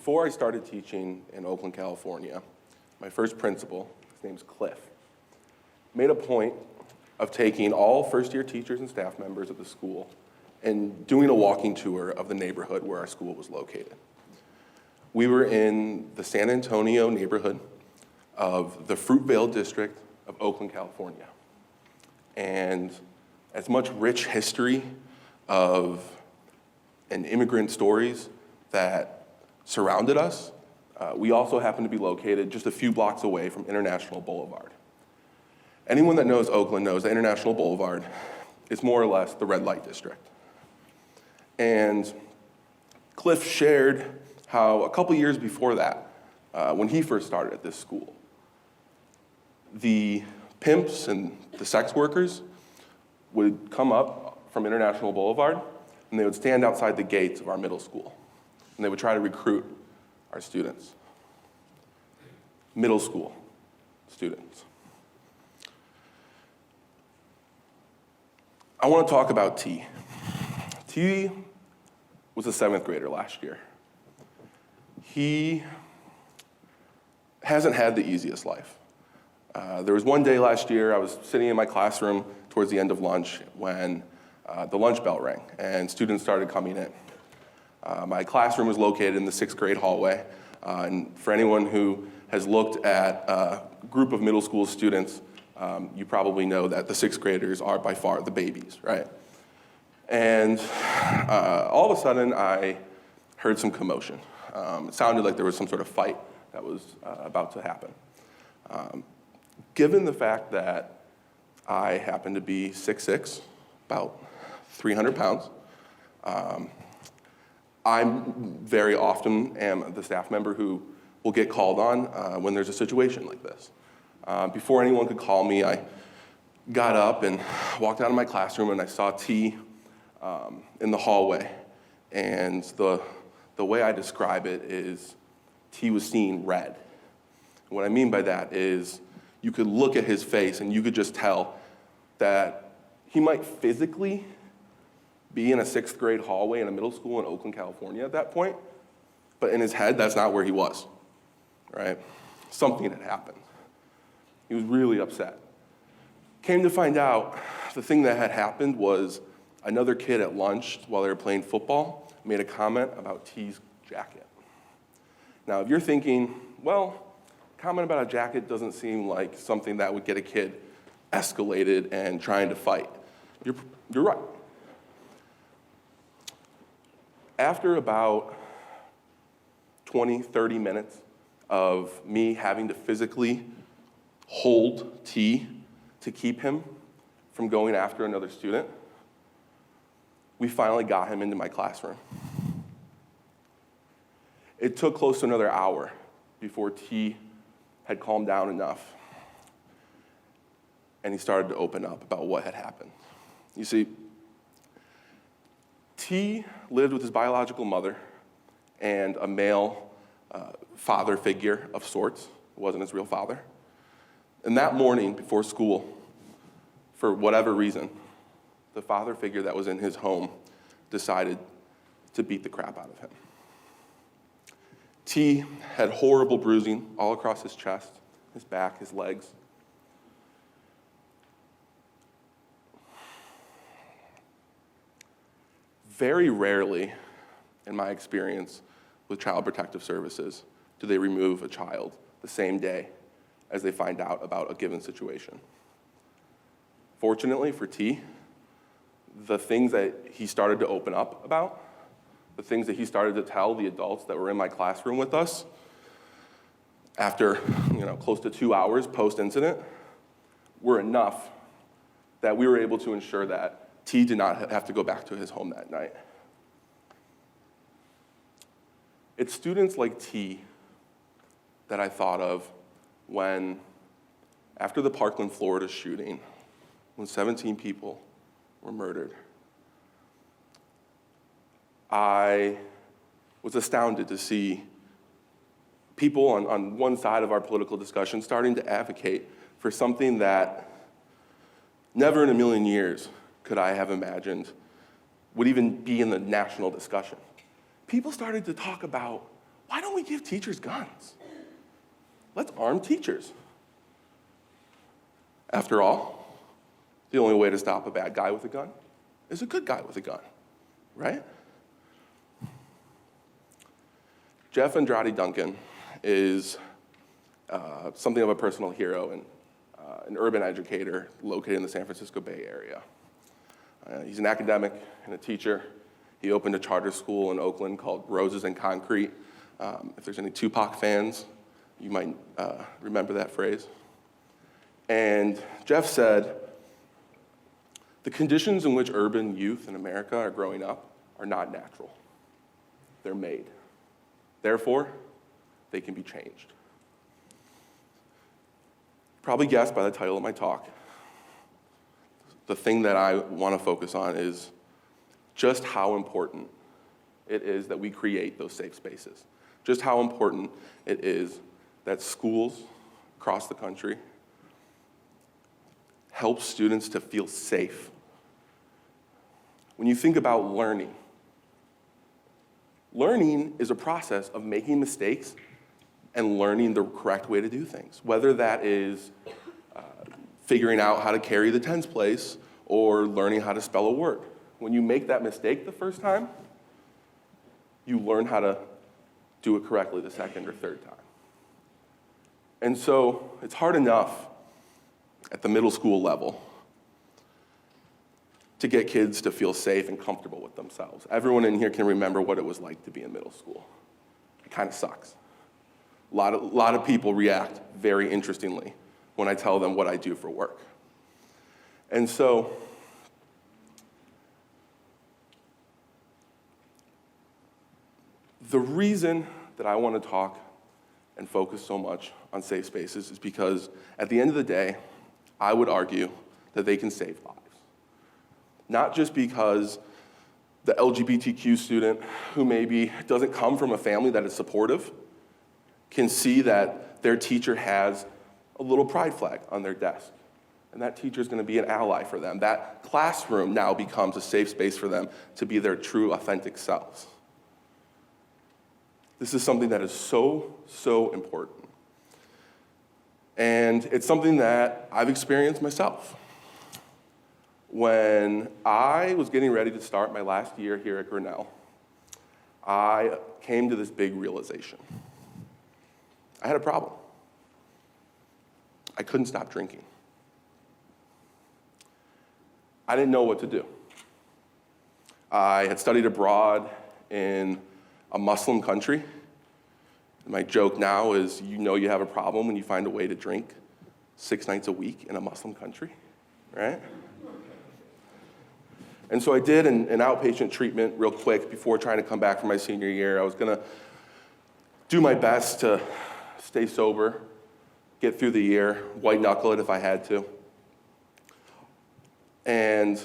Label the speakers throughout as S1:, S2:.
S1: Before I started teaching in Oakland, California, my first principal, his name's Cliff, made a point of taking all first-year teachers and staff members of the school and doing a walking tour of the neighborhood where our school was located. We were in the San Antonio neighborhood of the Fruitvale district of Oakland, California. And as much rich history and immigrant stories that surrounded us, we also happened to be located just a few blocks away from International Boulevard. Anyone that knows Oakland knows that International Boulevard is more or less the red light district. And Cliff shared how a couple years before that, when he first started at this school, the pimps and the sex workers would come up from International Boulevard and they would stand outside the gates of our middle school and they would try to recruit our students. Middle school students. I want to talk about T. T was a 7th grader last year. He hasn't had the easiest life. There was one day last year, I was sitting in my classroom towards the end of lunch when the lunch bell rang and students started coming in. My classroom was located in the 6th grade hallway. And for anyone who has looked at a group of middle school students, you probably know that the 6th graders are by far the babies, right? And all of a sudden, I heard some commotion. It sounded like there was some sort of fight that was about to happen. Given the fact that I happen to be 6'6", about 300 pounds, I very often am the staff member who will get called on when there's a situation like this. Before anyone could call me, I got up and walked out of my classroom and I saw T in the hallway. And the way I describe it is T was seeing red. And what I mean by that is you could look at his face and you could just tell that he might physically be in a 6th grade hallway in a middle school in Oakland, California at that point, but in his head, that's not where he was, right? Something had happened. He was really upset. Came to find out, the thing that had happened was another kid at lunch while they were playing football made a comment about T's jacket. Now, if you're thinking, well, comment about a jacket doesn't seem like something that would get a kid escalated and trying to fight, you're right. After about 20, 30 minutes of me having to physically hold T to keep him from going after another student, we finally got him into my classroom. It took close to another hour before T had calmed down enough and he started to open up about what had happened. You see, T lived with his biological mother and a male father figure of sorts. It wasn't his real father. And that morning before school, for whatever reason, the father figure that was in his home decided to beat the crap out of him. T had horrible bruising all across his chest, his back, his legs. Very rarely, in my experience with Child Protective Services, do they remove a child the same day as they find out about a given situation. Fortunately for T, the things that he started to open up about, the things that he started to tell the adults that were in my classroom with us after close to 2 hours post-incident were enough that we were able to ensure that T did not have to go back to his home that night. It's students like T that I thought of when, after the Parkland, Florida shooting, when 17 people were murdered, I was astounded to see people on one side of our political discussion starting to advocate for something that never in a million years could I have imagined would even be in the national discussion. People started to talk about why don't we give teachers guns? Let's arm teachers. After all, the only way to stop a bad guy with a gun is a good guy with a gun, right? Jeff Andrade Duncan is something of a personal hero and an urban educator located in the San Francisco Bay Area. He's an academic and a teacher. He opened a charter school in Oakland called Roses and Concrete. If there's any Tupac fans, you might remember that phrase. And Jeff said, the conditions in which urban youth in America are growing up are not natural. They're made. Therefore, they can be changed. Probably guessed by the title of my talk, the thing that I want to focus on is just how important it is that we create those safe spaces. Just how important it is that schools across the country help students to feel safe. When you think about learning, learning is a process of making mistakes and learning the correct way to do things, whether that is figuring out how to carry the tens place or learning how to spell a word. When you make that mistake the first time, you learn how to do it correctly the second or third time. And so it's hard enough at the middle school level to get kids to feel safe and comfortable with themselves. Everyone in here can remember what it was like to be in middle school. It kind of sucks. A lot of people react very interestingly when I tell them what I do for work. And so the reason that I want to talk and focus so much on safe spaces is because at the end of the day, I would argue that they can save lives. Not just because the LGBTQ student who maybe doesn't come from a family that is supportive can see that their teacher has a little pride flag on their desk, and that teacher is going to be an ally for them. That classroom now becomes a safe space for them to be their true, authentic selves. This is something that is so, so important. And it's something that I've experienced myself. When I was getting ready to start my last year here at Grinnell, I came to this big realization. I had a problem. I couldn't stop drinking. I didn't know what to do. I had studied abroad in a Muslim country. My joke now is, you know you have a problem when you find a way to drink 6 nights a week in a Muslim country, right? And so I did an outpatient treatment real quick before trying to come back for my senior year. I was going to do my best to stay sober, get through the year, white knuckle it if I had to. And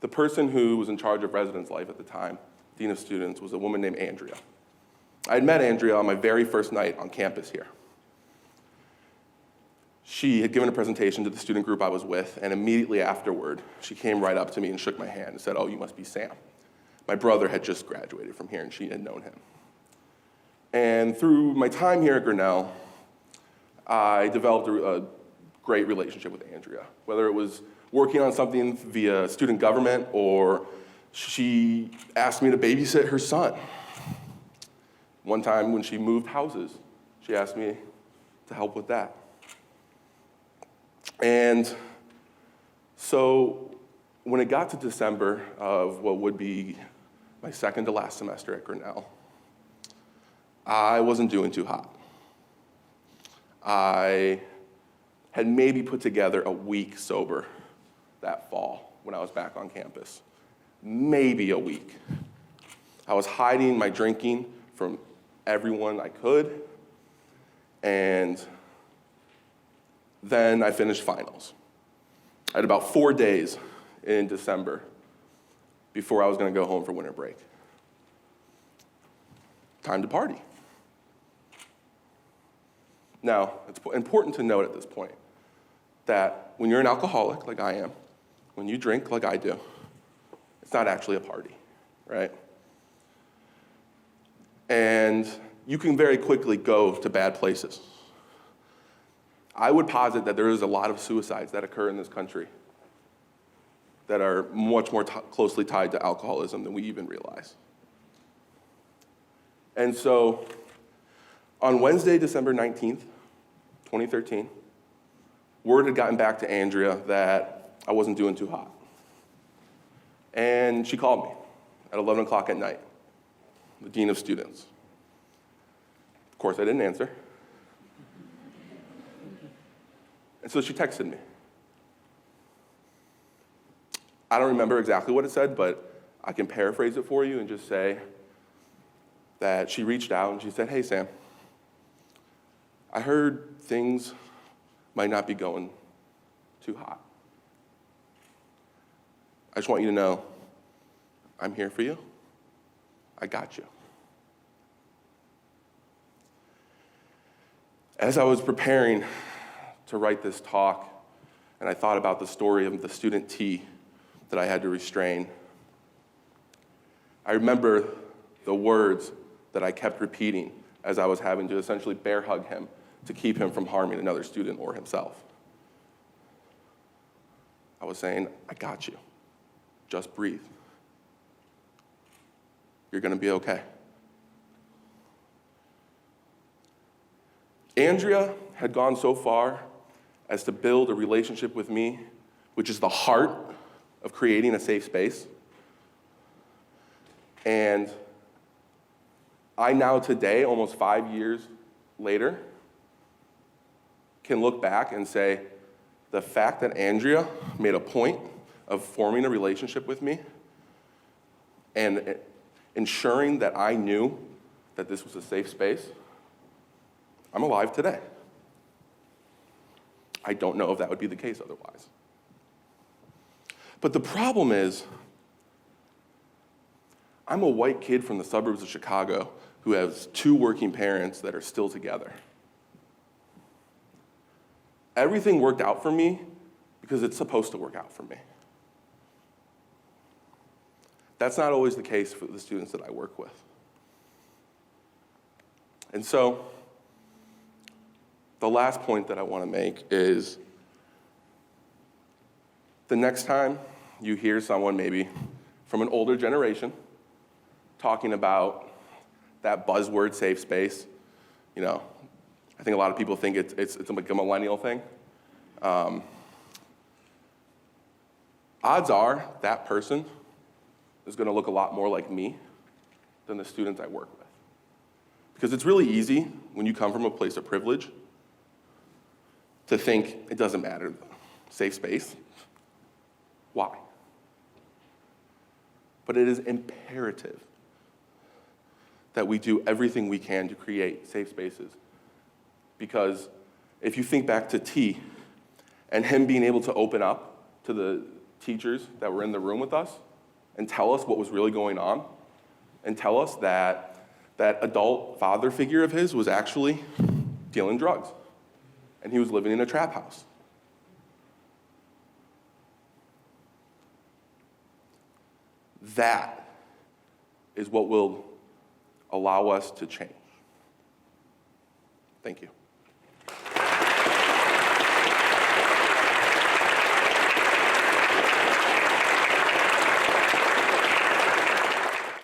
S1: the person who was in charge of residence life at the time, dean of students, was a woman named Andrea. I had met Andrea on my very first night on campus here. She had given a presentation to the student group I was with, and immediately afterward, she came right up to me and shook my hand and said, "Oh, you must be Sam." My brother had just graduated from here, and she had known him. And through my time here at Grinnell, I developed a great relationship with Andrea, whether it was working on something via student government or she asked me to babysit her son. One time when she moved houses, she asked me to help with that. And so when it got to December of what would be my second to last semester at Grinnell, I wasn't doing too hot. I had maybe put together a week sober that fall when I was back on campus. Maybe a week. I was hiding my drinking from everyone I could, and then I finished finals. I had about 4 days in December before I was going to go home for winter break. Time to party. Now, it's important to note at this point that when you're an alcoholic, like I am, when you drink like I do, it's not actually a party, right? And you can very quickly go to bad places. I would posit that there is a lot of suicides that occur in this country that are much more closely tied to alcoholism than we even realize. And so, on Wednesday, December 19th, 2013, word had gotten back to Andrea that I wasn't doing too hot. And she called me at 11 o'clock at night, the dean of students. Of course, I didn't answer. And so she texted me. I don't remember exactly what it said, but I can paraphrase it for you and just say that she reached out and she said, "Hey, Sam, I heard things might not be going too hot. I just want you to know I'm here for you. I got you." As I was preparing to write this talk, and I thought about the story of the student T that I had to restrain, I remember the words that I kept repeating as I was having to essentially bear hug him to keep him from harming another student or himself. I was saying, "I got you. Just breathe. You're going to be okay." Andrea had gone so far as to build a relationship with me, which is the heart of creating a safe space. And I now today, almost 5 years later, can look back and say, the fact that Andrea made a point of forming a relationship with me and ensuring that I knew that this was a safe space, I'm alive today. I don't know if that would be the case otherwise. But the problem is, I'm a white kid from the suburbs of Chicago who has 2 working parents that are still together. Everything worked out for me because it's supposed to work out for me. That's not always the case for the students that I work with. And so, the last point that I want to make is the next time you hear someone maybe from an older generation talking about that buzzword safe space, I think a lot of people think it's like a millennial thing. Odds are that person is going to look a lot more like me than the students I work with. Because it's really easy when you come from a place of privilege to think it doesn't matter, safe space. Why? But it is imperative that we do everything we can to create safe spaces. Because if you think back to T and him being able to open up to the teachers that were in the room with us and tell us what was really going on, and tell us that that adult father figure of his was actually dealing drugs, and he was living in a trap house. That is what will allow us to change. Thank you.